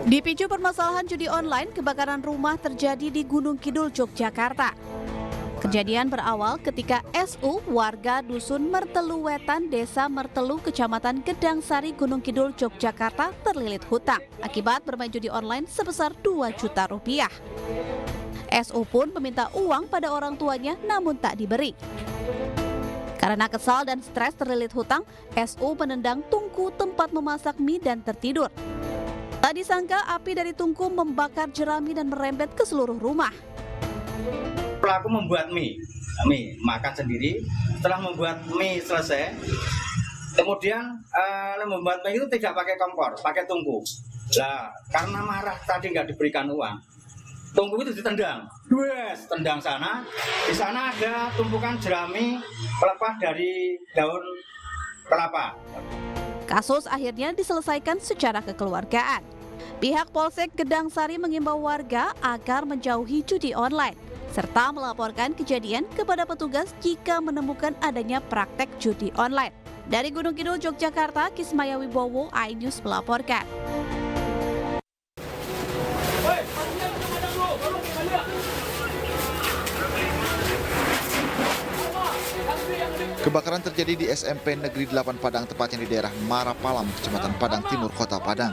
Dipicu permasalahan judi online, kebakaran rumah terjadi di Gunung Kidul, Yogyakarta. Kejadian berawal ketika SU warga Dusun Mertelu Wetan, Desa Mertelu, Kecamatan Gedang Sari, Gunung Kidul, Yogyakarta terlilit hutang akibat bermain judi online sebesar 2 juta rupiah. SU pun meminta uang pada orang tuanya namun tak diberi. Karena kesal dan stres terlilit hutang, SU menendang tungku tempat memasak mie dan tertidur. Tak disangka api dari tungku membakar jerami dan merembet ke seluruh rumah. Pelaku membuat mie makan sendiri. Setelah membuat mie selesai, kemudian membuat mie itu tidak pakai kompor, pakai tungku. Nah, karena marah tadi nggak diberikan uang, tungku itu ditendang. Tendang sana. Di sana ada tumpukan jerami pelepah dari daun kelapa. Kasus akhirnya diselesaikan secara kekeluargaan. Pihak Polsek Gedang Sari mengimbau warga agar menjauhi judi online serta melaporkan kejadian kepada petugas jika menemukan adanya praktek judi online. Dari Gunung Kidul, Yogyakarta, Kismaya Wibowo, iNews melaporkan. Kebakaran terjadi di SMP Negeri 8 Padang, tepatnya di daerah Marapalam, Kecamatan Padang Timur, Kota Padang.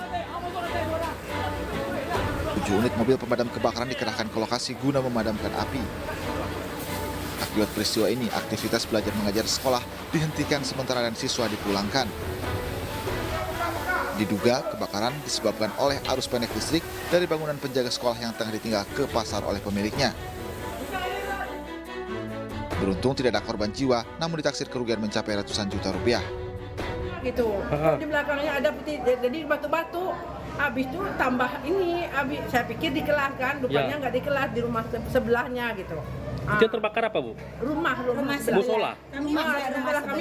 7 unit mobil pemadam kebakaran dikerahkan ke lokasi guna memadamkan api. Akibat peristiwa ini, aktivitas belajar mengajar sekolah dihentikan sementara dan siswa dipulangkan. Diduga kebakaran disebabkan oleh arus pendek listrik dari bangunan penjaga sekolah yang tengah ditinggal ke pasar oleh pemiliknya. Beruntung tidak ada korban jiwa, namun ditaksir kerugian mencapai ratusan juta rupiah. Gitu. Di belakangnya ada peti, jadi batu-batu. Habis itu tambah ini, saya pikir dikelas kan, rupanya nggak dikelas di rumah sebelahnya gitu. Itu yang terbakar apa, Bu? Rumah musola. Kami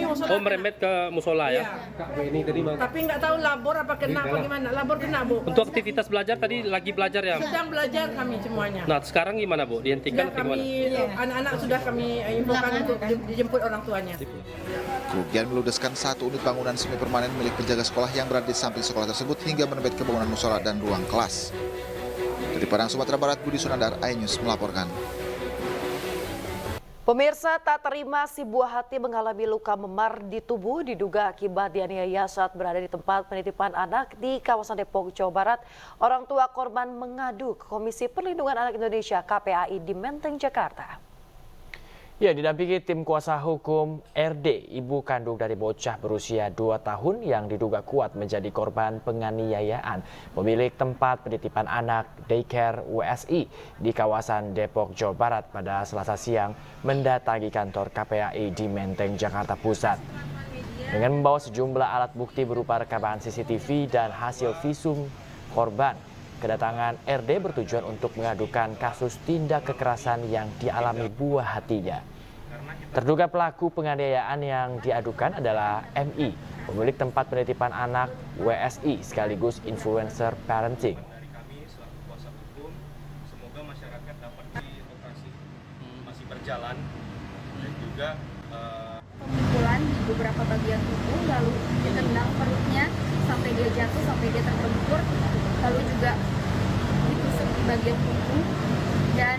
musola. Oh, merembet ke musola ya? Tapi nggak tahu labor apa kena apa gimana. Labor kena, Bu. Untuk aktivitas belajar tadi lagi belajar ya? Sedang belajar kami semuanya. Nah, sekarang gimana, Bu? Dihentikan Sudah gimana? anak-anak sudah kami infokan untuk dijemput orang tuanya. Kerugian meludeskan 1 unit bangunan semi permanen milik penjaga sekolah yang berada di samping sekolah tersebut hingga merembet ke bangunan musola dan ruang kelas. Dari Padang, Sumatera Barat, Budi Sunandar, iNews melaporkan. Pemirsa, tak terima si buah hati mengalami luka memar di tubuh diduga akibat dianiaya saat berada di tempat penitipan anak di kawasan Depok, Jawa Barat. Orang tua korban mengadu ke Komisi Perlindungan Anak Indonesia KPAI di Menteng, Jakarta. Ya, didampingi tim kuasa hukum RD, ibu kandung dari bocah berusia 2 tahun yang diduga kuat menjadi korban penganiayaan pemilik tempat penitipan anak daycare WSI di kawasan Depok, Jawa Barat pada Selasa siang mendatangi kantor KPAI di Menteng, Jakarta Pusat. Dengan membawa sejumlah alat bukti berupa rekaman CCTV dan hasil visum korban, kedatangan RD bertujuan untuk mengadukan kasus tindak kekerasan yang dialami buah hatinya. Terduga pelaku penganiayaan yang diadukan adalah MI, pemilik tempat penitipan anak WSI sekaligus influencer parenting. Semoga masyarakat dapat operasi masih berjalan dan juga pemukulan di beberapa bagian tubuh, lalu ditendang perutnya sampai dia jatuh, sampai dia terbentur, lalu juga ditusuk di bagian punggung, dan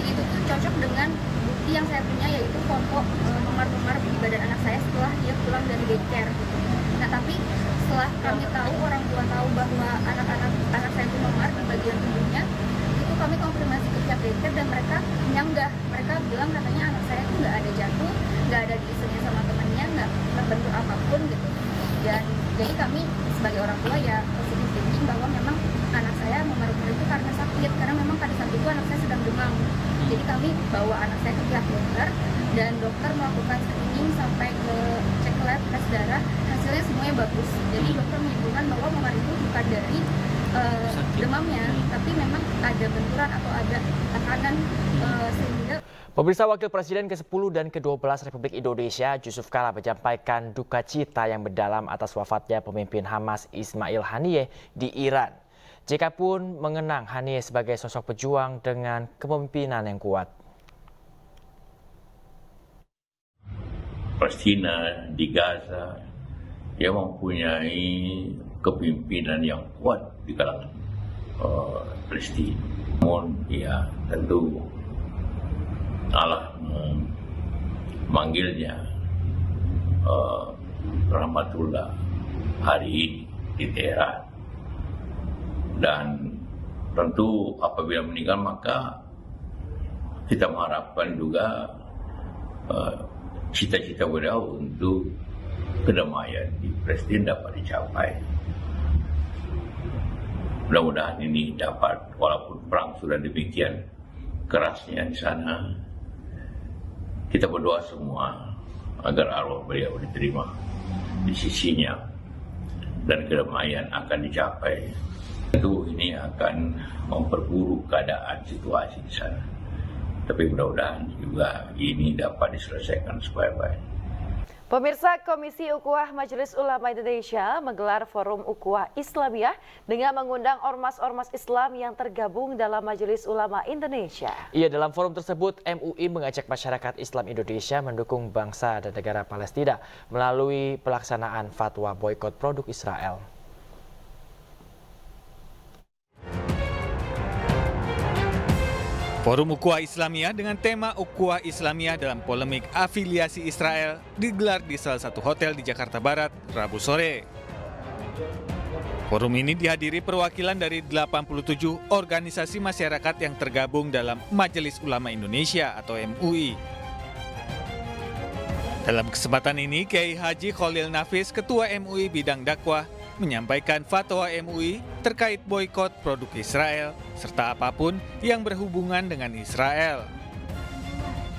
itu tuh cocok dengan bukti yang saya punya, yaitu foto memar-memar di badan anak saya setelah dia pulang dari daycare. Nah, tapi setelah kami tahu, orang tua tahu bahwa anak saya itu memar di bagian tubuhnya, itu kami konfirmasi ke pihak daycare dan mereka nyanggah. Mereka bilang katanya anak saya itu nggak ada jatuh, nggak ada diisengi sama temannya, nggak terbentur apapun gitu. Dan jadi kami sebagai orang tua ya positif thinking bahwa memang anak saya memar-memar itu karena sakit, karena memang pada saat itu anak saya sedang demam. Jadi kami bawa anak saya ke pihak dokter dan dokter melakukan screening sampai ke cek lab, tes darah, hasilnya semuanya bagus. Jadi dokter menyimpulkan bahwa memar itu bukan dari demamnya, tapi memang ada benturan atau ada tekanan sehingga. Pemirsa, Wakil Presiden ke-10 dan ke-12 Republik Indonesia Yusuf Kala menyampaikan duka cita yang mendalam atas wafatnya pemimpin Hamas Ismail Haniyeh di Iran. JK pun mengenang Haniyeh sebagai sosok pejuang dengan kepemimpinan yang kuat. Palestina, di Gaza, dia mempunyai kepimpinan yang kuat di kalangan Palestina. Namun ya tentu Allah memanggilnya rahmatullah hari ini di Teheran, dan tentu apabila meninggal maka kita mengharapkan juga cita-cita beliau untuk kedamaian di Palestina dapat dicapai. Mudah-mudahan ini dapat, walaupun perang sudah demikian kerasnya di sana, kita berdoa semua agar arwah beliau diterima di sisinya dan kedamaian akan dicapai. Tentu ini akan memperburuk keadaan situasi di sana. Tapi mudah-mudahan juga ini dapat diselesaikan supaya baik. Pemirsa, Komisi Ukhuwah Majelis Ulama Indonesia menggelar Forum Ukhuwah Islamiyah dengan mengundang ormas-ormas Islam yang tergabung dalam Majelis Ulama Indonesia. Iya, dalam forum tersebut MUI mengajak masyarakat Islam Indonesia mendukung bangsa dan negara Palestina melalui pelaksanaan fatwa boikot produk Israel. Forum Ukhuwah Islamiyah dengan tema Ukhuwah Islamiyah dalam polemik afiliasi Israel digelar di salah satu hotel di Jakarta Barat, Rabu sore. Forum ini dihadiri perwakilan dari 87 organisasi masyarakat yang tergabung dalam Majelis Ulama Indonesia atau MUI. Dalam kesempatan ini, Kiai Haji Khalil Nafis, Ketua MUI Bidang Dakwah, menyampaikan fatwa MUI terkait boikot produk Israel serta apapun yang berhubungan dengan Israel.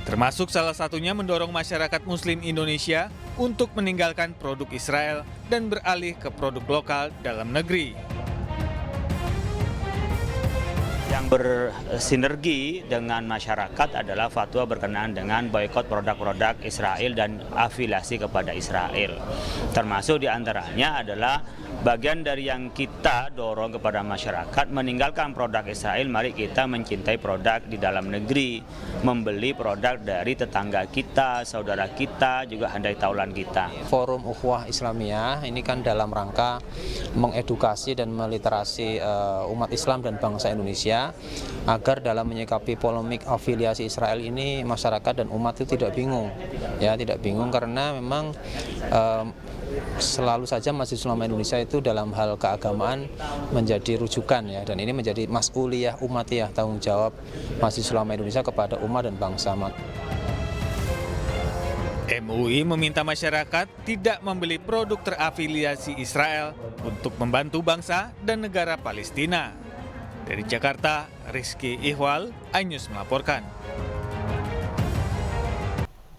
Termasuk salah satunya mendorong masyarakat Muslim Indonesia untuk meninggalkan produk Israel dan beralih ke produk lokal dalam negeri. Yang bersinergi dengan masyarakat adalah fatwa berkenaan dengan boikot produk-produk Israel dan afiliasi kepada Israel. Termasuk diantaranya adalah bagian dari yang kita dorong kepada masyarakat meninggalkan produk Israel, mari kita mencintai produk di dalam negeri, membeli produk dari tetangga kita, saudara kita, juga handai taulan kita. Forum Ukhuwah Islamiyah ini kan dalam rangka mengedukasi dan meliterasi umat Islam dan bangsa Indonesia agar dalam menyikapi polemik afiliasi Israel ini masyarakat dan umat itu tidak bingung, ya tidak bingung karena memang selalu saja Majelis Ulama Indonesia itu dalam hal keagamaan menjadi rujukan ya, dan ini menjadi mas'uliyah umatiyah, tanggung jawab Majelis Ulama Indonesia kepada umat dan bangsa. MUI meminta masyarakat tidak membeli produk terafiliasi Israel untuk membantu bangsa dan negara Palestina. Dari Jakarta, Rizky Ihwal, iNews melaporkan.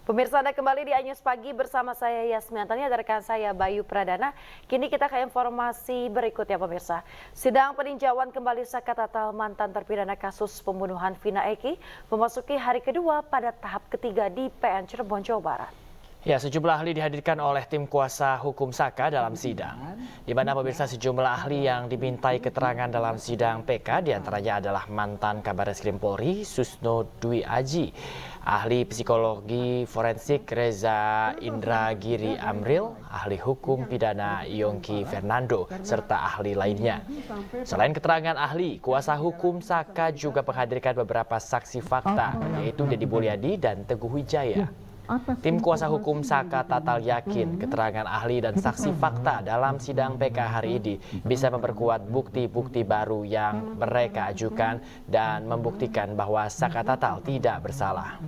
Pemirsa, Anda kembali di iNews Pagi bersama saya Yasmiantani, ada rekan saya Bayu Pradana. Kini kita ke informasi berikutnya pemirsa. Sidang peninjauan kembali Saka Tatal mantan terpidana kasus pembunuhan Vina Eki memasuki hari kedua pada tahap ketiga di PN Cirebon, Jawa Barat. Ya, sejumlah ahli dihadirkan oleh tim kuasa hukum Saka dalam sidang, di mana pemirsa sejumlah ahli yang dimintai keterangan dalam sidang PK diantaranya adalah mantan Kabareskrim Polri Susno Dwi Aji, ahli psikologi forensik Reza Indragiri Amril, ahli hukum pidana Yongki Fernando, serta ahli lainnya. Selain keterangan ahli, kuasa hukum Saka juga menghadirkan beberapa saksi fakta, yaitu Deddy Mulyadi dan Teguh Wijaya. Tim kuasa hukum Saka Tatal yakin keterangan ahli dan saksi fakta dalam sidang PK hari ini bisa memperkuat bukti-bukti baru yang mereka ajukan dan membuktikan bahwa Saka Tatal tidak bersalah.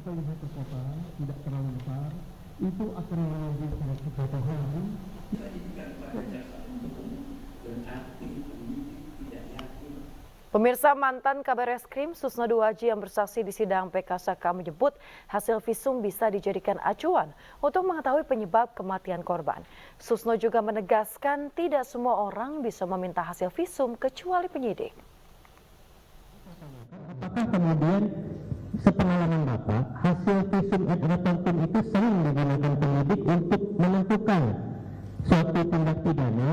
Pemirsa, mantan Kabareskrim Susno Dwi Aji yang bersaksi di sidang PK Saka menyebut hasil visum bisa dijadikan acuan untuk mengetahui penyebab kematian korban. Susno juga menegaskan tidak semua orang bisa meminta hasil visum kecuali penyidik. Apakah kemudian sepengalaman Bapak, hasil visum et repertum itu sering digunakan penyidik untuk menentukan suatu tindak pidana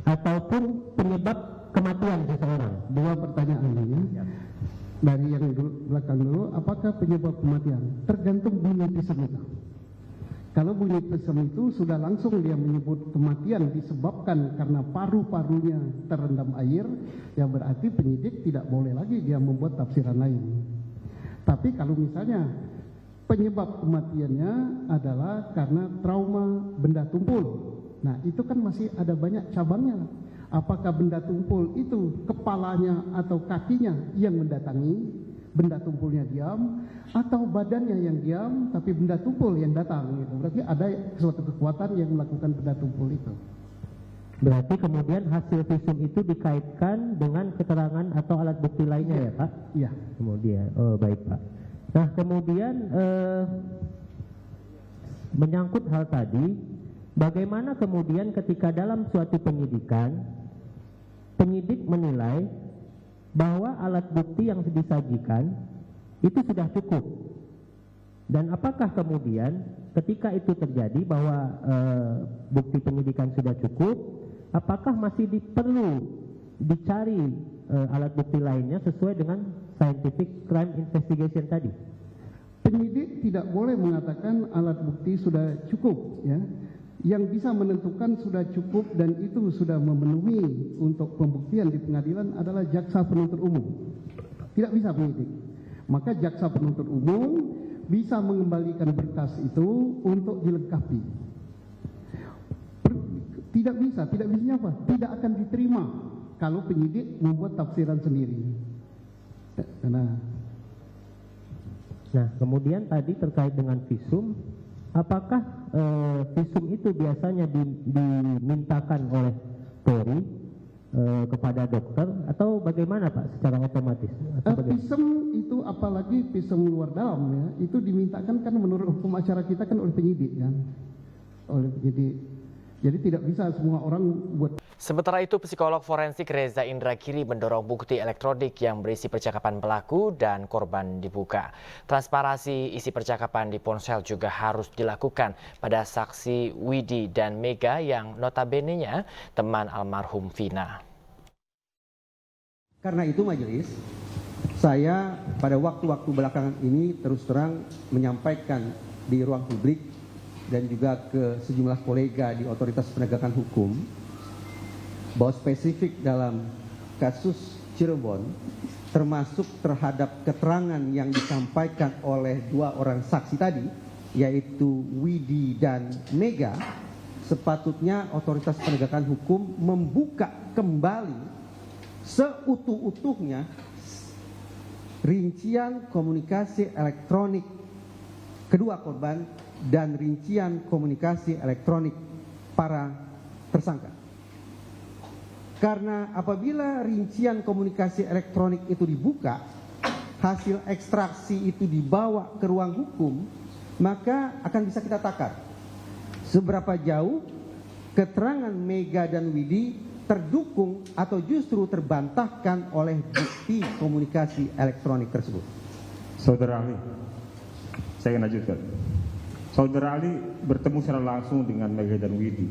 ataupun penyebab kematian seseorang? Dua pertanyaan ini. Dari yang belakang dulu, apakah penyebab kematian? Tergantung bunyi visum itu. Kalau bunyi visum itu sudah langsung dia menyebut kematian disebabkan karena paru-parunya terendam air, ya berarti penyidik tidak boleh lagi dia membuat tafsiran lain. Tapi kalau misalnya penyebab kematiannya adalah karena trauma benda tumpul, nah itu kan masih ada banyak cabangnya. Apakah benda tumpul itu kepalanya atau kakinya yang mendatangi, benda tumpulnya diam, atau badannya yang diam tapi benda tumpul yang datang gitu. Berarti ada suatu kekuatan yang melakukan benda tumpul itu. Berarti kemudian hasil visum itu dikaitkan dengan keterangan atau alat bukti lainnya ya Pak? Iya. Kemudian, oh baik Pak. Nah kemudian menyangkut hal tadi, bagaimana kemudian ketika dalam suatu penyidikan, penyidik menilai bahwa alat bukti yang disajikan itu sudah cukup, dan apakah kemudian ketika itu terjadi bahwa bukti penyidikan sudah cukup, apakah masih perlu dicari alat bukti lainnya sesuai dengan scientific crime investigation tadi? Penyidik tidak boleh mengatakan alat bukti sudah cukup, ya. Yang bisa menentukan sudah cukup dan itu sudah memenuhi untuk pembuktian di pengadilan adalah jaksa penuntut umum. Tidak bisa penyidik. Maka jaksa penuntut umum bisa mengembalikan berkas itu untuk dilengkapi. Tidak bisa apa? Tidak akan diterima kalau penyidik membuat tafsiran sendiri. Nah, kemudian tadi terkait dengan visum, apakah visum itu biasanya dimintakan oleh Polri kepada dokter atau bagaimana Pak secara otomatis? Visum itu apalagi visum luar dalam ya, itu dimintakan kan menurut hukum acara kita kan oleh penyidik kan, oleh penyidik. Jadi tidak bisa semua orang buat. Sementara itu, psikolog forensik Reza Indragiri mendorong bukti elektronik yang berisi percakapan pelaku dan korban dibuka. Transparansi isi percakapan di ponsel juga harus dilakukan pada saksi Widi dan Mega yang notabene-nya teman almarhum Vina. Karena itu majelis, saya pada waktu-waktu belakangan ini terus terang menyampaikan di ruang publik dan juga ke sejumlah kolega di otoritas penegakan hukum bahwa spesifik dalam kasus Cirebon termasuk terhadap keterangan yang disampaikan oleh dua orang saksi tadi yaitu Widi dan Mega, sepatutnya otoritas penegakan hukum membuka kembali seutuh-utuhnya rincian komunikasi elektronik kedua korban dan rincian komunikasi elektronik para tersangka. Karena apabila rincian komunikasi elektronik itu dibuka, hasil ekstraksi itu dibawa ke ruang hukum, maka akan bisa kita takar seberapa jauh keterangan Mega dan Widi terdukung atau justru terbantahkan oleh bukti komunikasi elektronik tersebut. Saudara ahli, saya ingin lanjutkan. Saudara Ali bertemu secara langsung dengan Mega dan Widi,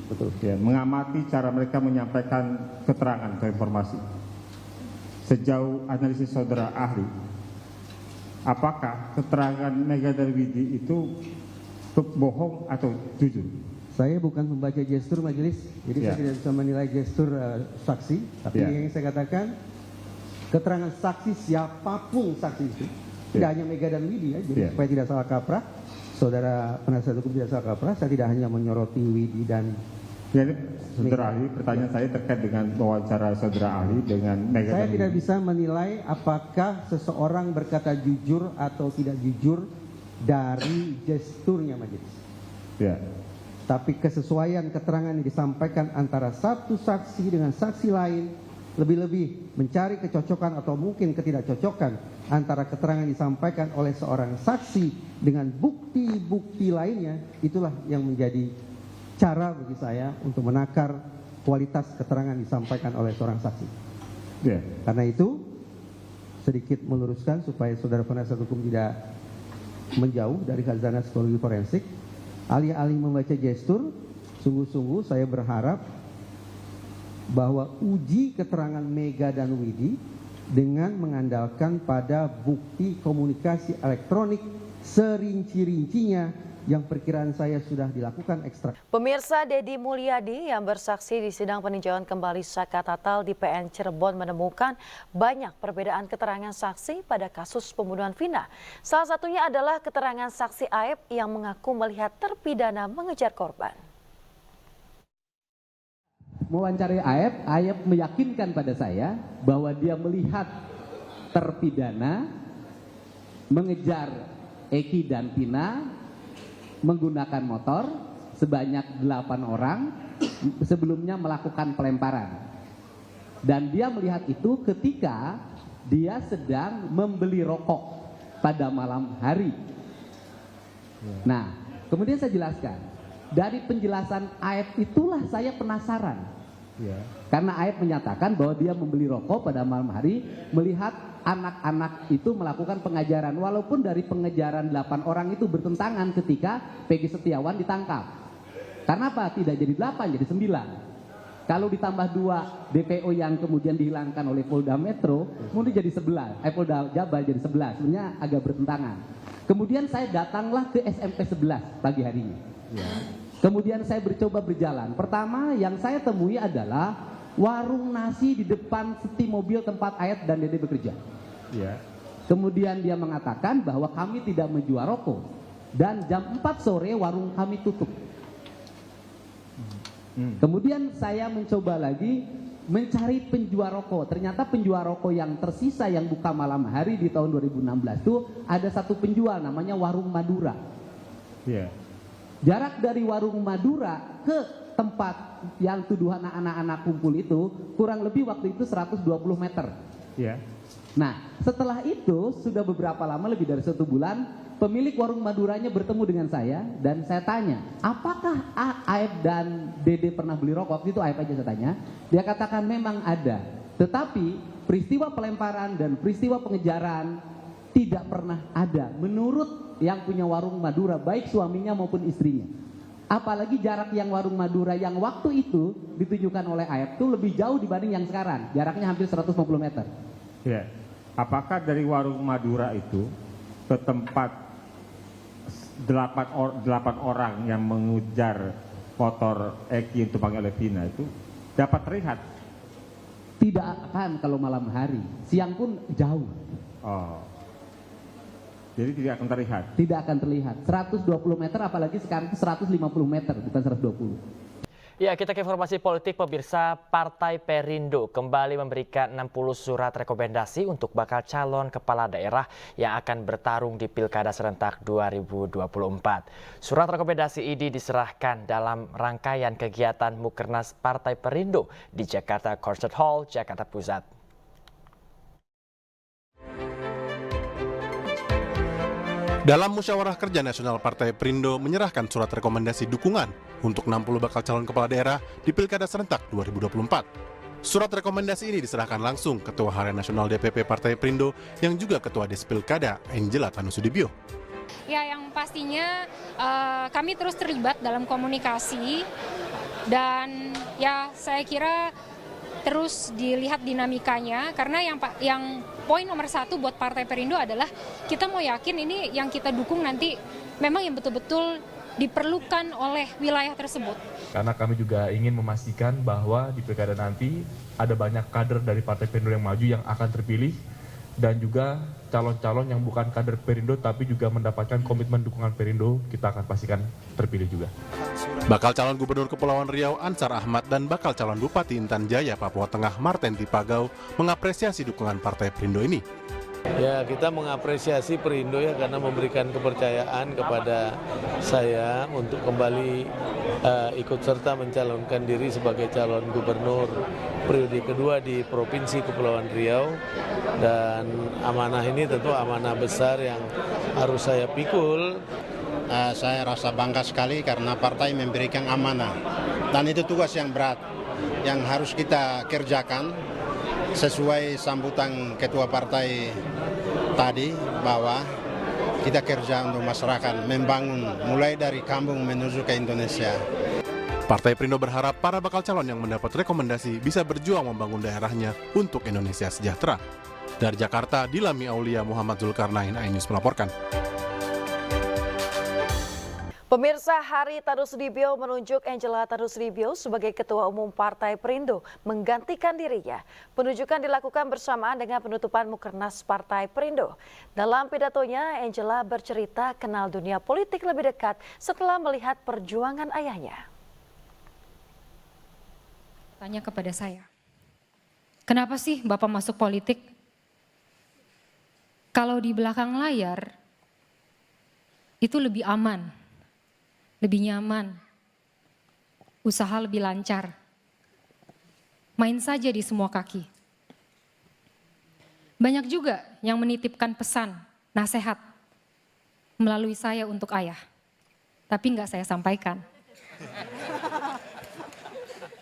betul? Ya, mengamati cara mereka menyampaikan keterangan atau informasi. Sejauh analisis saudara ahli, apakah keterangan Mega dan Widi itu bohong atau jujur? Saya bukan membaca gestur majelis, jadi saya tidak bisa menilai gestur saksi. Tapi yang saya katakan, keterangan saksi siapapun saksi itu, tidak hanya Mega dan Widi ya, jadi supaya tidak salah kaprah. Saudara penasihat hukum tidak salah kaprah, saya tidak hanya menyoroti Widi dan saudara ahli. Pertanyaan saya terkait dengan wawancara saudara ahli dengan Mega. Saya tidak bisa menilai apakah seseorang berkata jujur atau tidak jujur dari gesturnya majelis. Ya. Tapi kesesuaian keterangan yang disampaikan antara satu saksi dengan saksi lain, lebih-lebih mencari kecocokan atau mungkin ketidakcocokan antara keterangan yang disampaikan oleh seorang saksi dengan bukti-bukti lainnya, itulah yang menjadi cara bagi saya untuk menakar kualitas keterangan yang disampaikan oleh seorang saksi. Karena itu, sedikit meluruskan supaya saudara penasihat hukum tidak menjauh dari khazanah psikologi forensik, alih-alih membaca gestur, sungguh-sungguh saya berharap bahwa uji keterangan Mega dan Widi dengan mengandalkan pada bukti komunikasi elektronik serinci-rincinya yang perkiraan saya sudah dilakukan ekstrak. Pemirsa, Dedi Mulyadi yang bersaksi di sidang peninjauan kembali Saka Tatal di PN Cirebon menemukan banyak perbedaan keterangan saksi pada kasus pembunuhan Vina. Salah satunya adalah keterangan saksi Aep yang mengaku melihat terpidana mengejar korban. Mewawancari Aep meyakinkan pada saya bahwa dia melihat terpidana mengejar Eki dan Vina menggunakan motor sebanyak 8 orang sebelumnya melakukan pelemparan. Dan dia melihat itu ketika dia sedang membeli rokok pada malam hari. Nah, kemudian saya jelaskan. Dari penjelasan Aep itulah saya penasaran. Karena Aep menyatakan bahwa dia membeli rokok pada malam hari melihat anak-anak itu melakukan pengajaran, walaupun dari pengejaran 8 orang itu bertentangan ketika Peggy Setiawan ditangkap. Karena apa? Tidak jadi 8, jadi 9. Kalau ditambah 2 DPO yang kemudian dihilangkan oleh Polda Metro, kemudian jadi 11. Polda Jabar jadi 11. Sebenarnya agak bertentangan. Kemudian saya datanglah ke SMP 11 pagi harinya. Kemudian saya coba berjalan. Pertama yang saya temui adalah warung nasi di depan seti mobil tempat Aep dan Dede bekerja. Kemudian dia mengatakan bahwa kami tidak menjual rokok dan jam 4 sore warung kami tutup. Kemudian saya mencoba lagi mencari penjual rokok. Ternyata penjual rokok yang tersisa yang buka malam hari di tahun 2016 itu ada satu penjual namanya Warung Madura. Jarak dari Warung Madura ke tempat yang tuduhan anak-anak kumpul itu kurang lebih waktu itu 120 meter. Nah, setelah itu sudah beberapa lama, lebih dari 1 bulan, pemilik Warung Maduranya bertemu dengan saya dan saya tanya, apakah Aep dan Dede pernah beli rokok? Waktu itu Aep aja saya tanya. Dia katakan memang ada, tetapi peristiwa pelemparan dan peristiwa pengejaran tidak pernah ada menurut yang punya Warung Madura, baik suaminya maupun istrinya. Apalagi jarak yang Warung Madura yang waktu itu ditunjukkan oleh Aep itu lebih jauh dibanding yang sekarang. Jaraknya hampir 150 meter. Apakah dari Warung Madura itu ke tempat 8 orang yang mengejar motor Eki yang ditumpangi oleh Vina itu dapat terlihat? Tidak akan kalau malam hari. Siang pun jauh. Jadi tidak akan terlihat? Tidak akan terlihat. 120 meter apalagi sekarang itu 150 meter bukan 120. Ya, kita ke informasi politik. Pemirsa, Partai Perindo kembali memberikan 60 surat rekomendasi untuk bakal calon kepala daerah yang akan bertarung di Pilkada Serentak 2024. Surat rekomendasi ini diserahkan dalam rangkaian kegiatan Mukernas Partai Perindo di Jakarta Concert Hall, Jakarta Pusat. Dalam Musyawarah Kerja Nasional Partai Perindo menyerahkan surat rekomendasi dukungan untuk 60 bakal calon kepala daerah di Pilkada Serentak 2024. Surat rekomendasi ini diserahkan langsung Ketua Harian Nasional DPP Partai Perindo yang juga Ketua Despilkada, Angela Tanusudibyo. Ya, yang pastinya kami terus terlibat dalam komunikasi dan ya saya kira terus dilihat dinamikanya, karena yang poin nomor 1 buat Partai Perindo adalah kita mau yakin ini yang kita dukung nanti memang yang betul-betul diperlukan oleh wilayah tersebut. Karena kami juga ingin memastikan bahwa di pilkada nanti ada banyak kader dari Partai Perindo yang maju yang akan terpilih dan juga calon-calon yang bukan kader Perindo tapi juga mendapatkan komitmen dukungan Perindo, kita akan pastikan terpilih juga. Bakal calon Gubernur Kepulauan Riau Ansar Ahmad dan bakal calon Bupati Intan Jaya Papua Tengah Marten Tipagau mengapresiasi dukungan Partai Perindo ini. Ya, kita mengapresiasi Perindo ya karena memberikan kepercayaan kepada saya untuk kembali ikut serta mencalonkan diri sebagai calon gubernur periode kedua di Provinsi Kepulauan Riau, dan amanah ini tentu amanah besar yang harus saya pikul. Saya rasa bangga sekali karena partai memberikan amanah dan itu tugas yang berat yang harus kita kerjakan sesuai sambutan ketua partai tadi bahwa kita kerja untuk masyarakat, membangun mulai dari kampung menuju ke Indonesia. Partai Perindo berharap para bakal calon yang mendapat rekomendasi bisa berjuang membangun daerahnya untuk Indonesia sejahtera. Dari Jakarta, Dilami Aulia, Muhammad Zulkarnain, iNews melaporkan. Pemirsa, Hari Tadusudibyo menunjuk Angela Tadusudibyo sebagai Ketua Umum Partai Perindo menggantikan dirinya. Penunjukan dilakukan bersamaan dengan penutupan Mukernas Partai Perindo. Dalam pidatonya, Angela bercerita kenal dunia politik lebih dekat setelah melihat perjuangan ayahnya. Tanya kepada saya, kenapa sih Bapak masuk politik? Kalau di belakang layar, itu lebih aman, lebih nyaman, usaha lebih lancar, main saja di semua kaki. Banyak juga yang menitipkan pesan, nasihat melalui saya untuk ayah, tapi nggak saya sampaikan.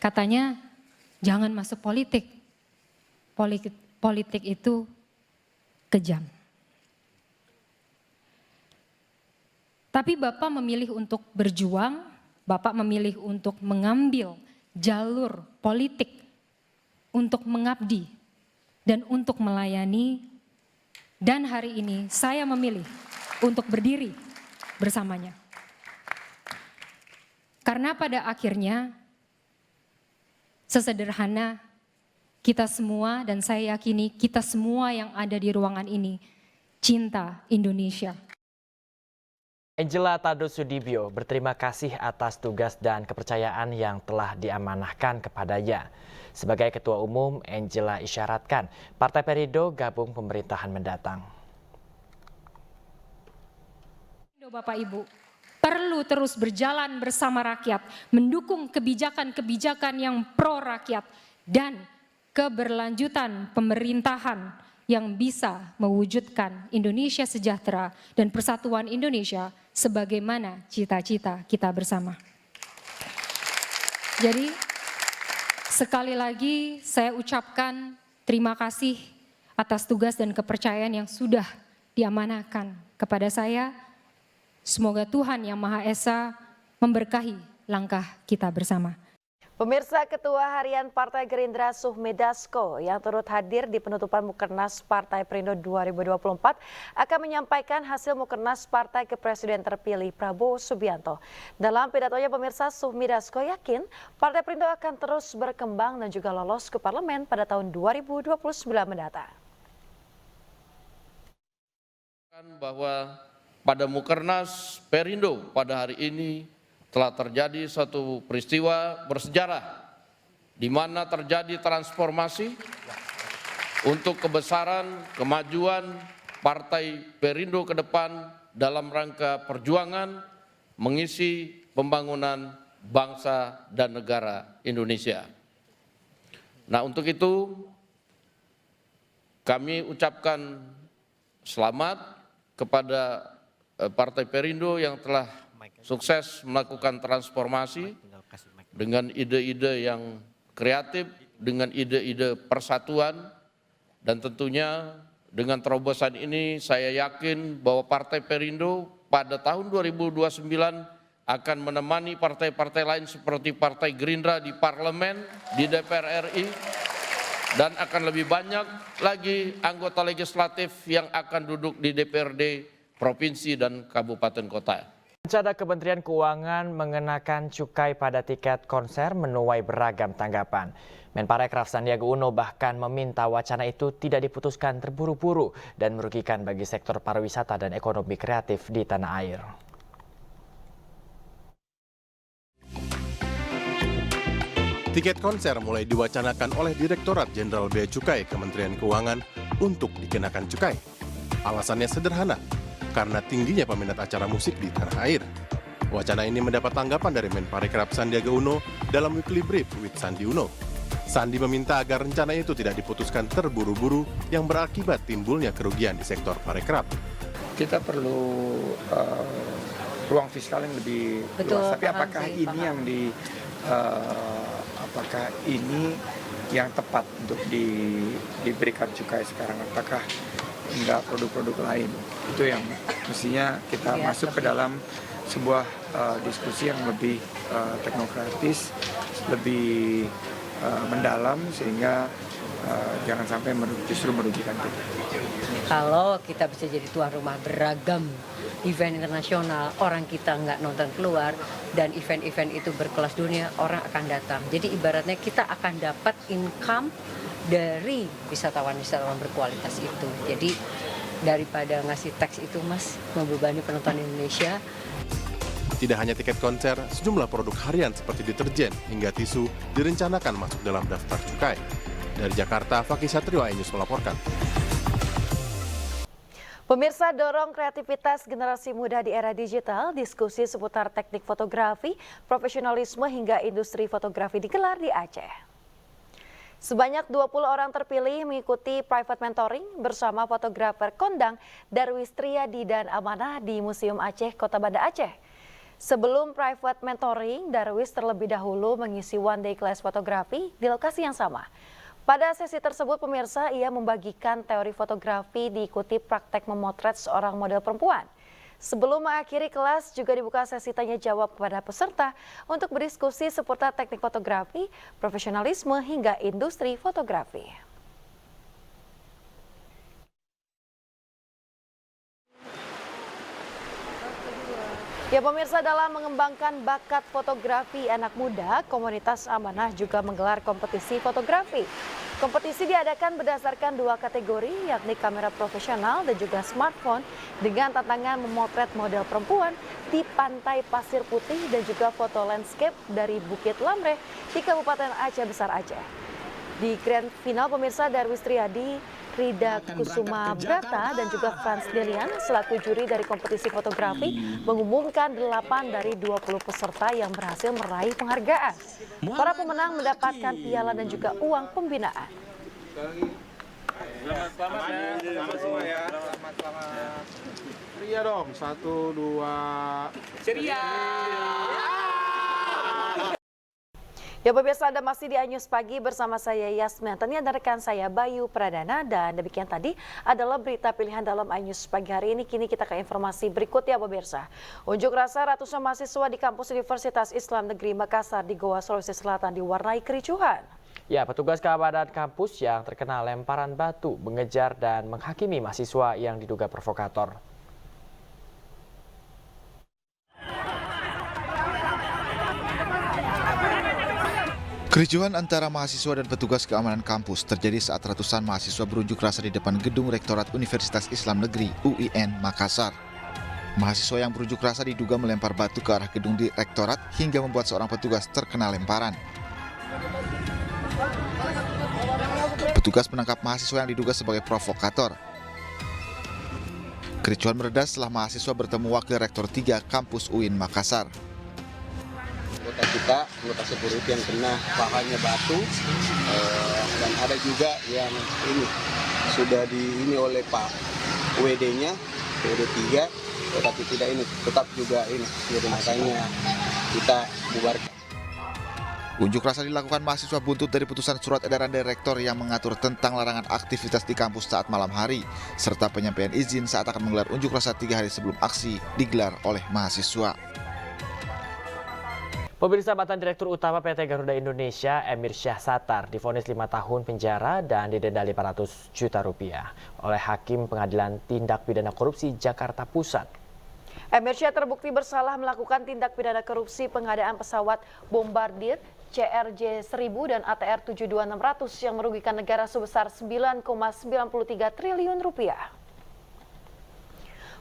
Katanya, jangan masuk politik, politik itu kejam. Tapi Bapak memilih untuk berjuang, Bapak memilih untuk mengambil jalur politik untuk mengabdi dan untuk melayani. Dan hari ini saya memilih untuk berdiri bersamanya. Karena pada akhirnya sesederhana kita semua dan saya yakini kita semua yang ada di ruangan ini cinta Indonesia. Angela Tadusudibyo berterima kasih atas tugas dan kepercayaan yang telah diamanahkan kepadanya. Sebagai Ketua Umum, Angela isyaratkan Partai Perindo gabung pemerintahan mendatang. Bapak Ibu, perlu terus berjalan bersama rakyat, mendukung kebijakan-kebijakan yang pro rakyat dan keberlanjutan pemerintahan yang bisa mewujudkan Indonesia sejahtera dan persatuan Indonesia sebagaimana cita-cita kita bersama. Jadi sekali lagi saya ucapkan terima kasih atas tugas dan kepercayaan yang sudah diamanahkan kepada saya. Semoga Tuhan Yang Maha Esa memberkahi langkah kita bersama. Pemirsa, Ketua Harian Partai Gerindra Sufmi Dasko yang turut hadir di penutupan Mukernas Partai Perindo 2024 akan menyampaikan hasil Mukernas Partai ke Presiden terpilih Prabowo Subianto. Dalam pidatonya, pemirsa, Sufmi Dasko yakin Partai Perindo akan terus berkembang dan juga lolos ke parlemen pada tahun 2029 mendatang. Bahwa pada Mukernas Perindo pada hari ini telah terjadi satu peristiwa bersejarah di mana terjadi transformasi untuk kebesaran, kemajuan Partai Perindo ke depan dalam rangka perjuangan mengisi pembangunan bangsa dan negara Indonesia. Nah, untuk itu kami ucapkan selamat kepada Partai Perindo yang telah sukses melakukan transformasi dengan ide-ide yang kreatif, dengan ide-ide persatuan, dan tentunya dengan terobosan ini saya yakin bahwa Partai Perindo pada tahun 2029 akan menemani partai-partai lain seperti Partai Gerindra di parlemen, di DPR RI, dan akan lebih banyak lagi anggota legislatif yang akan duduk di DPRD provinsi dan kabupaten kota. Rencana Kementerian Keuangan mengenakan cukai pada tiket konser menuai beragam tanggapan. Menparekraf Sandiaga Uno bahkan meminta wacana itu tidak diputuskan terburu-buru dan merugikan bagi sektor pariwisata dan ekonomi kreatif di tanah air. Tiket konser mulai diwacanakan oleh Direktorat Jenderal Bea Cukai Kementerian Keuangan untuk dikenakan cukai. Alasannya sederhana, karena tingginya peminat acara musik di tanah air. Wacana ini mendapat tanggapan dari Menparekraf Sandiaga Uno dalam Weekly Brief with Sandi Uno. Sandi meminta agar rencana itu tidak diputuskan terburu-buru yang berakibat timbulnya kerugian di sektor parekraf. Kita perlu ruang fiskal yang lebih luas. Tapi apakah ini yang apakah ini yang tepat untuk diberikan cukai sekarang? Apakah enggak produk-produk lain? Itu yang mestinya kita masuk ke dalam sebuah diskusi yang lebih teknokratis, lebih mendalam, sehingga jangan sampai justru merugikan kita. Kalau kita bisa jadi tuan rumah beragam event internasional, orang kita nggak nonton keluar, dan event-event itu berkelas dunia, orang akan datang. Jadi ibaratnya kita akan dapat income dari wisatawan-wisatawan berkualitas itu. Jadi daripada ngasih tax itu, Mas, membebani penonton Indonesia. Tidak hanya tiket konser, sejumlah produk harian seperti deterjen hingga tisu direncanakan masuk dalam daftar cukai. Dari Jakarta, Fakih Satrio, iNews melaporkan. Pemirsa, dorong kreativitas generasi muda di era digital, diskusi seputar teknik fotografi, profesionalisme hingga industri fotografi digelar di Aceh. Sebanyak 20 orang terpilih mengikuti private mentoring bersama fotografer kondang Darwis Triadi dan Amanah di Museum Aceh, Kota Banda Aceh. Sebelum private mentoring, Darwis terlebih dahulu mengisi one day class fotografi di lokasi yang sama. Pada sesi tersebut, pemirsa, ia membagikan teori fotografi diikuti praktek memotret seorang model perempuan. Sebelum mengakhiri kelas, juga dibuka sesi tanya jawab kepada peserta untuk berdiskusi seputar teknik fotografi, profesionalisme hingga industri fotografi. Ya pemirsa, dalam mengembangkan bakat fotografi anak muda, komunitas Amanah juga menggelar kompetisi fotografi. Kompetisi diadakan berdasarkan dua kategori, yakni kamera profesional dan juga smartphone, dengan tantangan memotret model perempuan di pantai Pasir Putih dan juga foto landscape dari Bukit Lamreh di Kabupaten Aceh Besar Aceh. Di grand final, pemirsa, Darwis Triadi, Rida Kusuma Brata dan juga Frans Delian selaku juri dari kompetisi fotografi mengumumkan 8 dari 20 peserta yang berhasil meraih penghargaan. Para pemenang mendapatkan piala dan juga uang pembinaan. Selamat ya, selamat semua ya. Selamat. Ceria dong, 1, 2. Ceria. Ya pemirsa, Anda masih di iNews Pagi bersama saya Yasmin Antania dan rekan saya Bayu Pradana. Dan demikian tadi adalah berita pilihan dalam iNews Pagi hari ini. Kini kita ke informasi berikut ya pemirsa. Unjuk rasa ratusan mahasiswa di kampus Universitas Islam Negeri Makassar di Goa, Sulawesi Selatan diwarnai kericuhan. Ya, petugas keamanan kampus yang terkena lemparan batu mengejar dan menghakimi mahasiswa yang diduga provokator. Kericuhan antara mahasiswa dan petugas keamanan kampus terjadi saat ratusan mahasiswa berunjuk rasa di depan gedung Rektorat Universitas Islam Negeri UIN Makassar. Mahasiswa yang berunjuk rasa diduga melempar batu ke arah gedung di Rektorat hingga membuat seorang petugas terkena lemparan. Petugas menangkap mahasiswa yang diduga sebagai provokator. Kericuhan mereda setelah mahasiswa bertemu Wakil Rektor 3 Kampus UIN Makassar. Anggota kita, anggota security yang kena pahanya batu, dan ada juga yang ini sudah ini oleh Pak WD-nya, WD 3, tetapi tidak ini, tetap juga ini, jadi makanya kita bubarkan. Unjuk rasa dilakukan mahasiswa buntut dari putusan surat edaran dari rektor yang mengatur tentang larangan aktivitas di kampus saat malam hari, serta penyampaian izin saat akan menggelar unjuk rasa 3 hari sebelum aksi digelar oleh mahasiswa. Pemirsa, mantan Direktur Utama PT Garuda Indonesia, Emir Syah Sattar, divonis 5 tahun penjara dan didenda 500 juta rupiah oleh Hakim Pengadilan Tindak Pidana Korupsi Jakarta Pusat. Emir Syah terbukti bersalah melakukan tindak pidana korupsi pengadaan pesawat Bombardier CRJ-1000 dan ATR 72600 yang merugikan negara sebesar 9,93 triliun rupiah.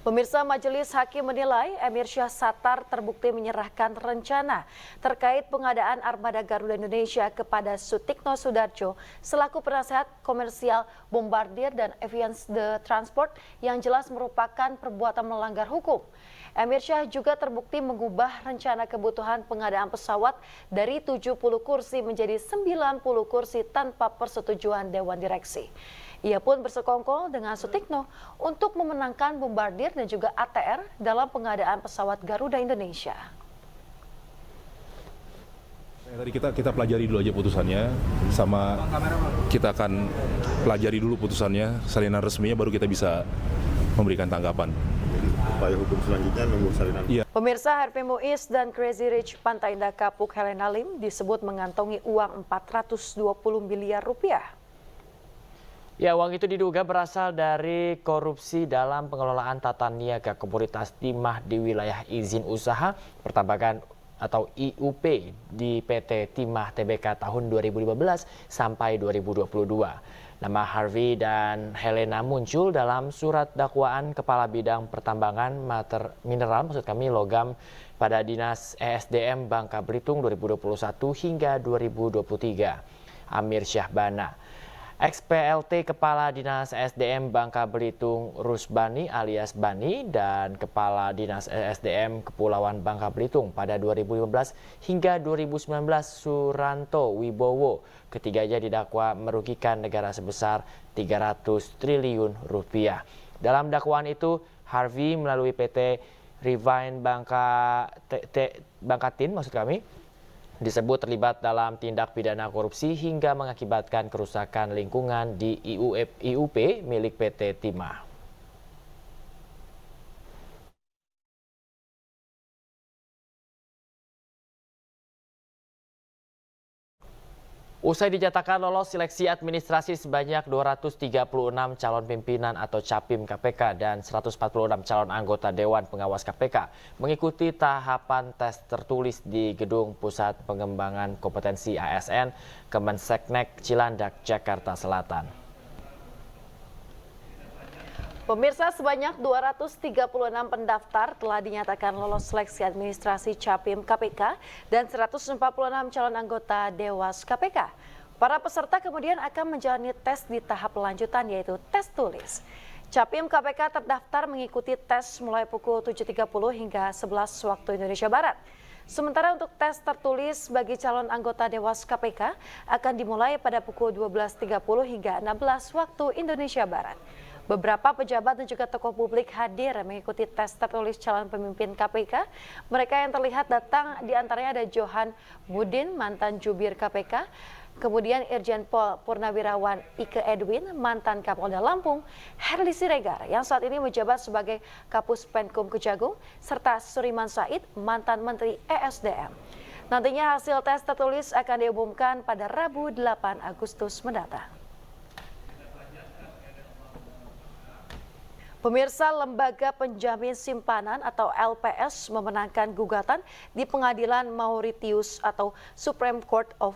Pemirsa, Majelis Hakim menilai Emir Syah Sattar terbukti menyerahkan rencana terkait pengadaan armada Garuda Indonesia kepada Sutikno Sudarjo selaku penasehat komersial Bombardier dan Aviance de Transport yang jelas merupakan perbuatan melanggar hukum. Emir Syah juga terbukti mengubah rencana kebutuhan pengadaan pesawat dari 70 kursi menjadi 90 kursi tanpa persetujuan Dewan Direksi. Ia pun bersekongkol dengan Sutikno untuk memenangkan Bombardier dan juga ATR dalam pengadaan pesawat Garuda Indonesia. Tadi kita pelajari dulu aja putusannya, sama kita akan pelajari dulu putusannya, salinan resminya baru kita bisa memberikan tanggapan. Upaya hukum selanjutnya nunggu salinan. Iya. Pemirsa, Harvey Muiz dan Crazy Rich Pantai Indah Kapuk Helena Lim disebut mengantongi uang 420 miliar rupiah. Ya, uang itu diduga berasal dari korupsi dalam pengelolaan tata niaga komoditas timah di wilayah izin usaha pertambangan atau IUP di PT Timah Tbk tahun 2015 sampai 2022. Nama Harvey dan Helena muncul dalam surat dakwaan Kepala Bidang Pertambangan Mineral logam pada Dinas ESDM Bangka Belitung 2021 hingga 2023. Amir Syahbana, ex-PLT Kepala Dinas ESDM Bangka Belitung Rusbani alias Bani dan Kepala Dinas ESDM Kepulauan Bangka Belitung pada 2015 hingga 2019 Suranto Wibowo. Ketiganya didakwa merugikan negara sebesar 300 triliun rupiah. Dalam dakwaan itu, Harvey melalui PT Refine Bangkatin disebut terlibat dalam tindak pidana korupsi hingga mengakibatkan kerusakan lingkungan di IUP milik PT Timah. Usai dinyatakan lolos seleksi administrasi sebanyak 236 calon pimpinan atau Capim KPK dan 146 calon anggota Dewan Pengawas KPK mengikuti tahapan tes tertulis di Gedung Pusat Pengembangan Kompetensi ASN Kemenseknek Cilandak, Jakarta Selatan. Pemirsa, sebanyak 236 pendaftar telah dinyatakan lolos seleksi administrasi Capim KPK dan 146 calon anggota Dewas KPK. Para peserta kemudian akan menjalani tes di tahap lanjutan yaitu tes tulis. Capim KPK terdaftar mengikuti tes mulai pukul 7.30 hingga 11 waktu Indonesia Barat. Sementara untuk tes tertulis bagi calon anggota Dewas KPK akan dimulai pada pukul 12.30 hingga 16 waktu Indonesia Barat. Beberapa pejabat dan juga tokoh publik hadir mengikuti tes tertulis calon pemimpin KPK. Mereka yang terlihat datang diantaranya ada Johan Mudin, mantan jubir KPK, kemudian Irjen Pol Purnawirawan Ike Edwin, mantan Kapolda Lampung, Herli Siregar yang saat ini menjabat sebagai Kapus Penkum Kejagung, serta Suriman Said, mantan Menteri ESDM. Nantinya hasil tes tertulis akan diumumkan pada Rabu 8 Agustus mendatang. Pemirsa, Lembaga Penjamin Simpanan atau LPS memenangkan gugatan di Pengadilan Mauritius atau Supreme Court of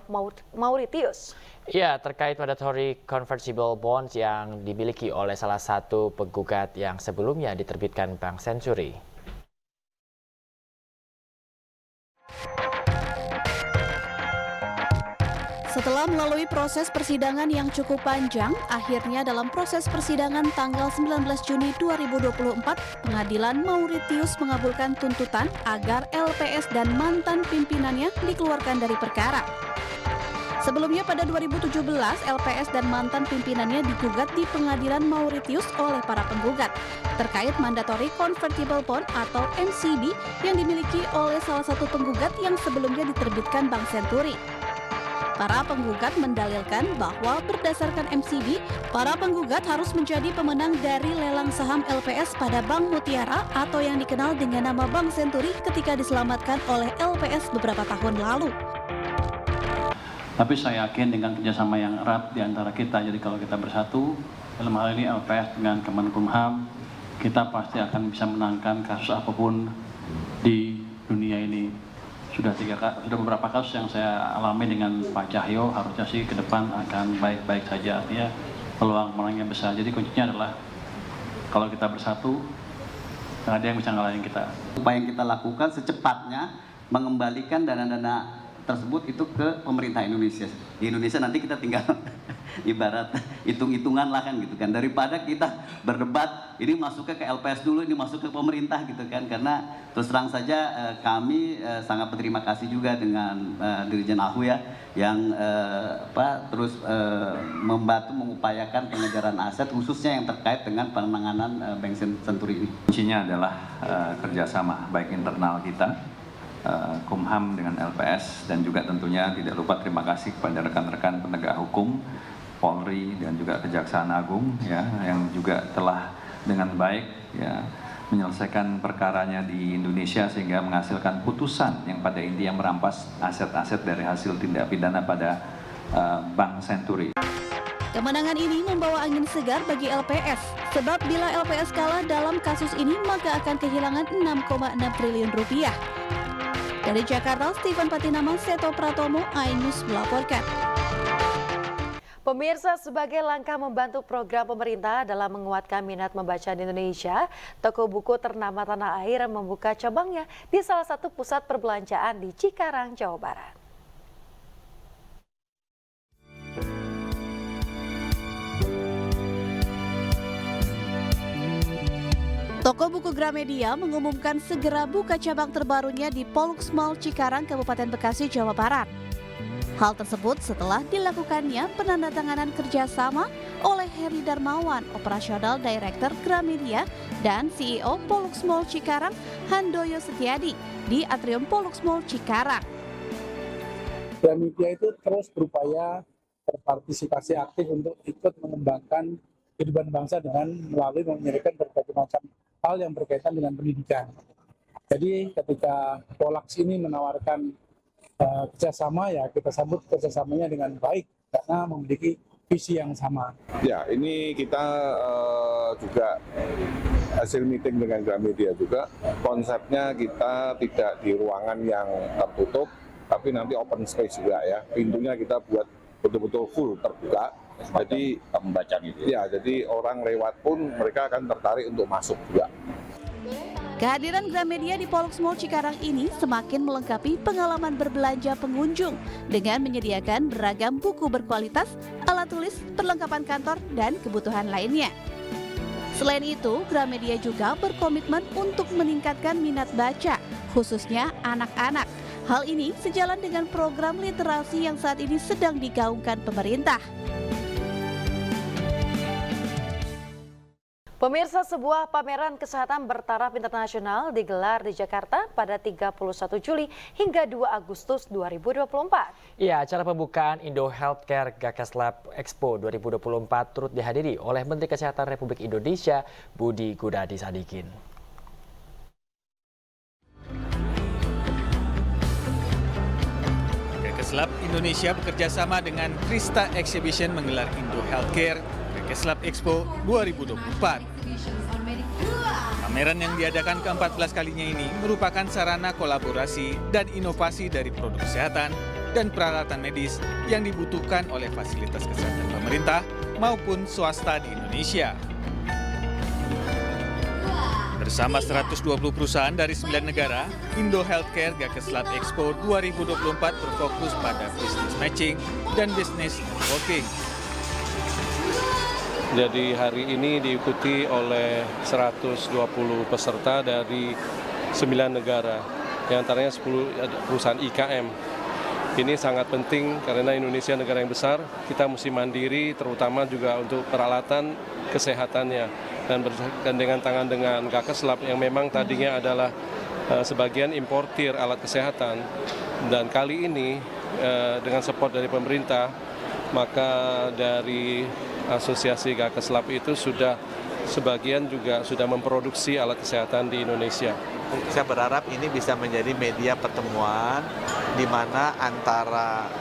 Mauritius. Ya, terkait mandatory convertible bonds yang dimiliki oleh salah satu penggugat yang sebelumnya diterbitkan Bank Century. Setelah melalui proses persidangan yang cukup panjang, akhirnya dalam proses persidangan tanggal 19 Juni 2024, Pengadilan Mauritius mengabulkan tuntutan agar LPS dan mantan pimpinannya dikeluarkan dari perkara. Sebelumnya pada 2017, LPS dan mantan pimpinannya digugat di Pengadilan Mauritius oleh para penggugat terkait mandatory convertible bond atau MCB yang dimiliki oleh salah satu penggugat yang sebelumnya diterbitkan Bank Century. Para penggugat mendalilkan bahwa berdasarkan MCB, para penggugat harus menjadi pemenang dari lelang saham LPS pada Bank Mutiara atau yang dikenal dengan nama Bank Century ketika diselamatkan oleh LPS beberapa tahun lalu. Tapi saya yakin dengan kerjasama yang erat di antara kita, jadi kalau kita bersatu, dalam hal ini LPS dengan Kemenkumham, kita pasti akan bisa menangkan kasus apapun di dunia ini. Sudah beberapa kasus yang saya alami dengan Pak Cahyo, harusnya sih ke depan akan baik-baik saja, artinya peluang menangnya besar. Jadi kuncinya adalah kalau kita bersatu, nggak ada yang bisa ngalahin kita. Upaya yang kita lakukan secepatnya mengembalikan dana-dana tersebut itu ke pemerintah Indonesia. Di Indonesia nanti kita tinggal ibarat hitung-hitungan lah kan gitu kan, daripada kita berdebat ini masuknya ke LPS dulu, ini masuk ke pemerintah gitu kan. Karena terus terang saja kami sangat berterima kasih juga dengan Dirjen Ahu ya yang terus membantu mengupayakan pengejaran aset khususnya yang terkait dengan penanganan Bank Century ini. Kuncinya adalah kerjasama baik internal kita, Kumham dengan LPS, dan juga tentunya tidak lupa terima kasih kepada rekan-rekan penegak hukum Polri dan juga Kejaksaan Agung ya yang juga telah dengan baik ya menyelesaikan perkaranya di Indonesia sehingga menghasilkan putusan yang pada intinya merampas aset-aset dari hasil tindak pidana pada Bank Century. Kemenangan ini membawa angin segar bagi LPS, sebab bila LPS kalah dalam kasus ini maka akan kehilangan 6,6 triliun rupiah. Dari Jakarta, Steven Patinaman, Seto Pratomo, iNews melaporkan. Pemirsa, sebagai langkah membantu program pemerintah dalam menguatkan minat membaca di Indonesia, toko buku ternama tanah air membuka cabangnya di salah satu pusat perbelanjaan di Cikarang, Jawa Barat. Toko buku Gramedia mengumumkan segera buka cabang terbarunya di Pollux Mall Cikarang, Kabupaten Bekasi, Jawa Barat. Hal tersebut setelah dilakukannya penandatanganan kerjasama oleh Heri Darmawan, Operasional Director Gramedia, dan CEO Pollux Mall Cikarang, Handoyo Setiadi, di Atrium Pollux Mall Cikarang. Gramedia itu terus berupaya berpartisipasi aktif untuk ikut mengembangkan kehidupan bangsa dengan melalui menyediakan berbagai macam hal yang berkaitan dengan pendidikan. Jadi ketika Pollux ini menawarkan kerjasama, ya kita sambut kerjasamanya dengan baik karena memiliki visi yang sama. Ya, ini kita juga hasil meeting dengan Gramedia juga. Konsepnya kita tidak di ruangan yang tertutup, tapi nanti open space juga ya. Pintunya kita buat betul-betul full terbuka. Jadi membaca gitu. Ya, jadi orang lewat pun mereka akan tertarik untuk masuk juga. Kehadiran Gramedia di Pollux Mall Cikarang ini semakin melengkapi pengalaman berbelanja pengunjung dengan menyediakan beragam buku berkualitas, alat tulis, perlengkapan kantor, dan kebutuhan lainnya. Selain itu, Gramedia juga berkomitmen untuk meningkatkan minat baca, khususnya anak-anak. Hal ini sejalan dengan program literasi yang saat ini sedang digaungkan pemerintah. Pemirsa, sebuah pameran kesehatan bertaraf internasional digelar di Jakarta pada 31 Juli hingga 2 Agustus 2024. Ya, acara pembukaan Indo Healthcare Gakeslab Expo 2024 turut dihadiri oleh Menteri Kesehatan Republik Indonesia Budi Gunadi Sadikin. Gakeslab Indonesia bekerjasama dengan Krista Exhibition menggelar Indo Healthcare Gakeslab Expo 2024. Pameran yang diadakan ke-14 kalinya ini merupakan sarana kolaborasi dan inovasi dari produk kesehatan dan peralatan medis yang dibutuhkan oleh fasilitas kesehatan pemerintah maupun swasta di Indonesia. Bersama 120 perusahaan dari 9 negara, Indo Healthcare Gakeslab Expo 2024 berfokus pada business matching dan business networking. Jadi hari ini diikuti oleh 120 peserta dari 9 negara, yang antaranya 10 perusahaan IKM. Ini sangat penting karena Indonesia negara yang besar, kita mesti mandiri terutama juga untuk peralatan kesehatannya. Dan bergandengan tangan dengan Gakeslab yang memang tadinya adalah sebagian importir alat kesehatan. Dan kali ini dengan support dari pemerintah, maka dari Asosiasi Gakeslab itu sudah sebagian juga sudah memproduksi alat kesehatan di Indonesia. Saya berharap ini bisa menjadi media pertemuan di mana antara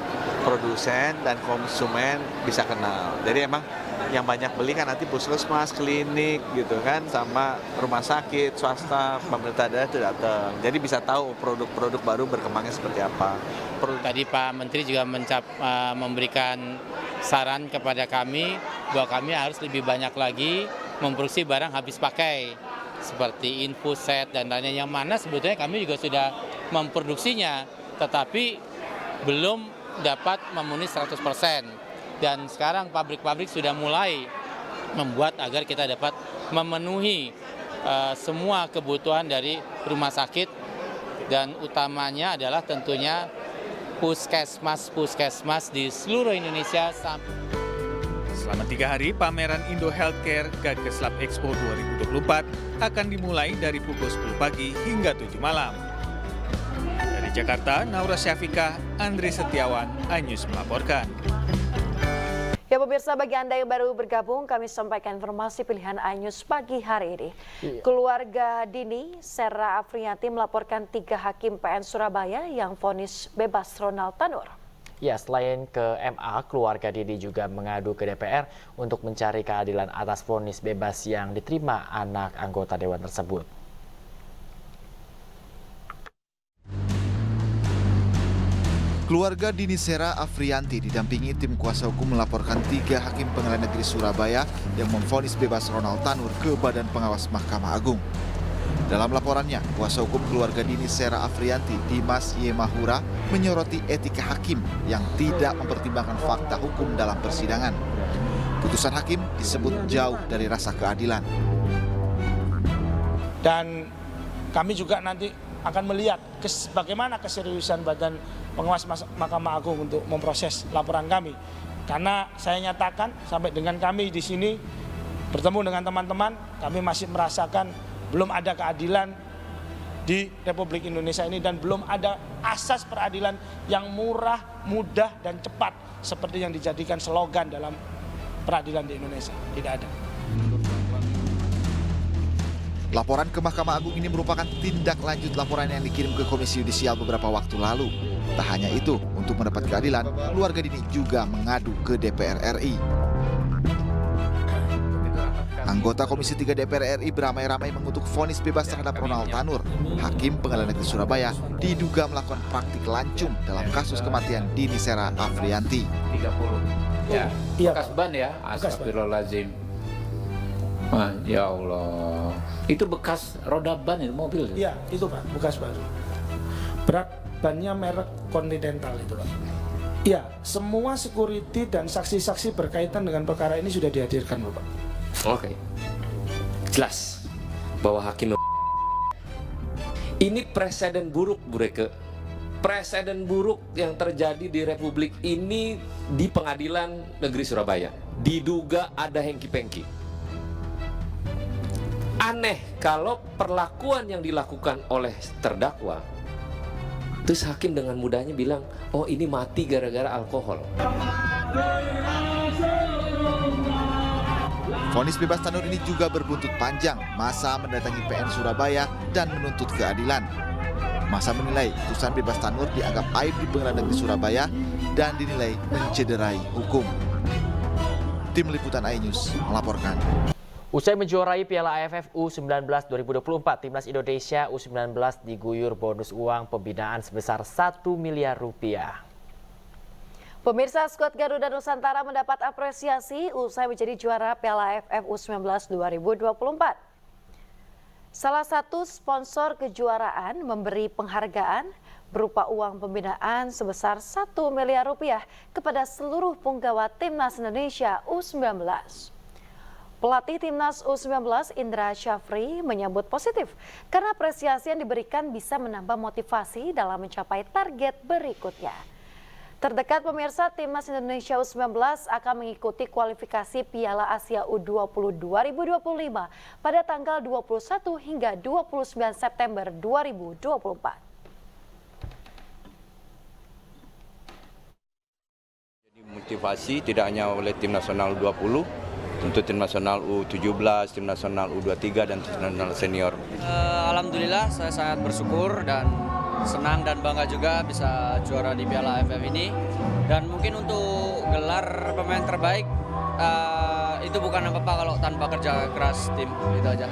produsen dan konsumen bisa kenal. Jadi emang yang banyak beli kan nanti puskesmas, klinik gitu kan, sama rumah sakit, swasta, pemerintah daerah itu datang. Jadi bisa tahu produk-produk baru berkembangnya seperti apa. Tadi Pak Menteri juga memberikan saran kepada kami bahwa kami harus lebih banyak lagi memproduksi barang habis pakai seperti infuset dan lainnya, yang mana sebetulnya kami juga sudah memproduksinya tetapi belum dapat memenuhi 100%. Dan sekarang pabrik-pabrik sudah mulai membuat agar kita dapat memenuhi semua kebutuhan dari rumah sakit, dan utamanya adalah tentunya puskesmas di seluruh Indonesia. Selama 3 hari, pameran Indo Healthcare Gakeslab Expo 2024 akan dimulai dari pukul 10 pagi hingga 7 malam. Dari Jakarta, Naura Syafikah, Andri Setiawan, iNews melaporkan. Ya pemirsa, bagi Anda yang baru bergabung, kami sampaikan informasi pilihan iNews pagi hari ini. Keluarga Dini, Sera Afriyanti melaporkan 3 hakim PN Surabaya yang vonis bebas Ronald Tanur. Ya, selain ke MA, keluarga Didi juga mengadu ke DPR untuk mencari keadilan atas vonis bebas yang diterima anak anggota dewan tersebut. Keluarga Dini Sera Afrianti didampingi tim kuasa hukum melaporkan 3 hakim pengadilan negeri Surabaya yang memvonis bebas Ronald Tanur ke Badan Pengawas Mahkamah Agung. Dalam laporannya, kuasa hukum keluarga Dini Sera Afrianti, Dimas Y. Mahura, menyoroti etika hakim yang tidak mempertimbangkan fakta hukum dalam persidangan. Putusan hakim disebut jauh dari rasa keadilan. Dan kami juga nanti akan melihat bagaimana keseriusan Badan Pengawas Mahkamah Agung untuk memproses laporan kami. Karena saya nyatakan sampai dengan kami di sini bertemu dengan teman-teman, kami masih merasakan belum ada keadilan di Republik Indonesia ini dan belum ada asas peradilan yang murah, mudah, dan cepat seperti yang dijadikan slogan dalam peradilan di Indonesia. Tidak ada. Laporan ke Mahkamah Agung ini merupakan tindak lanjut laporan yang dikirim ke Komisi Yudisial beberapa waktu lalu. Tak hanya itu, untuk mendapat keadilan, keluarga Dini juga mengadu ke DPR RI. Anggota Komisi 3 DPR RI beramai-ramai mengutuk vonis bebas terhadap Ronald Tanur. Hakim Pengadilan Negeri Surabaya diduga melakukan praktik lancung dalam kasus kematian Dini Sera Afrianti. 30. Ya, bekas ban ya, astagfirullahaladzim. Ya Allah, itu bekas roda ban itu mobil? Iya, itu Pak, bekas ban. Berat bannya merek Continental itu Pak. Iya, semua security dan saksi-saksi berkaitan dengan perkara ini sudah dihadirkan Bapak. Oke, jelas bahwa hakim ini presiden buruk, Bu Reke. Presiden buruk yang terjadi di Republik ini di Pengadilan Negeri Surabaya. Diduga ada hengki-pengki. Aneh kalau perlakuan yang dilakukan oleh terdakwa, terus hakim dengan mudahnya bilang, oh ini mati gara-gara alkohol. Vonis bebas Tanur ini juga berbuntut panjang. Massa mendatangi PN Surabaya dan menuntut keadilan. Massa menilai putusan bebas Tanur dianggap aib di Pengadilan Negeri Surabaya dan dinilai mencederai hukum. Tim Liputan iNews melaporkan. Usai menjuarai Piala AFF U19 2024, Timnas Indonesia U19 diguyur bonus uang pembinaan sebesar 1 miliar rupiah. Pemirsa, skuad Garuda Nusantara mendapat apresiasi usai menjadi juara Piala AFF U19 2024. Salah satu sponsor kejuaraan memberi penghargaan berupa uang pembinaan sebesar 1 miliar rupiah kepada seluruh punggawa Timnas Indonesia U19. Pelatih Timnas U19 Indra Syafri menyambut positif karena apresiasi yang diberikan bisa menambah motivasi dalam mencapai target berikutnya. Terdekat pemirsa, Timnas Indonesia U19 akan mengikuti kualifikasi Piala Asia U20 2025 pada tanggal 21 hingga 29 September 2024. Jadi motivasi tidak hanya oleh Tim Nasional U20, tentu Tim Nasional U17, Tim Nasional U23, dan Tim Nasional Senior. Alhamdulillah saya sangat bersyukur dan senang dan bangga juga bisa juara di Piala AFF ini. Dan mungkin untuk gelar pemain terbaik itu bukan apa-apa kalau tanpa kerja keras tim, itu aja.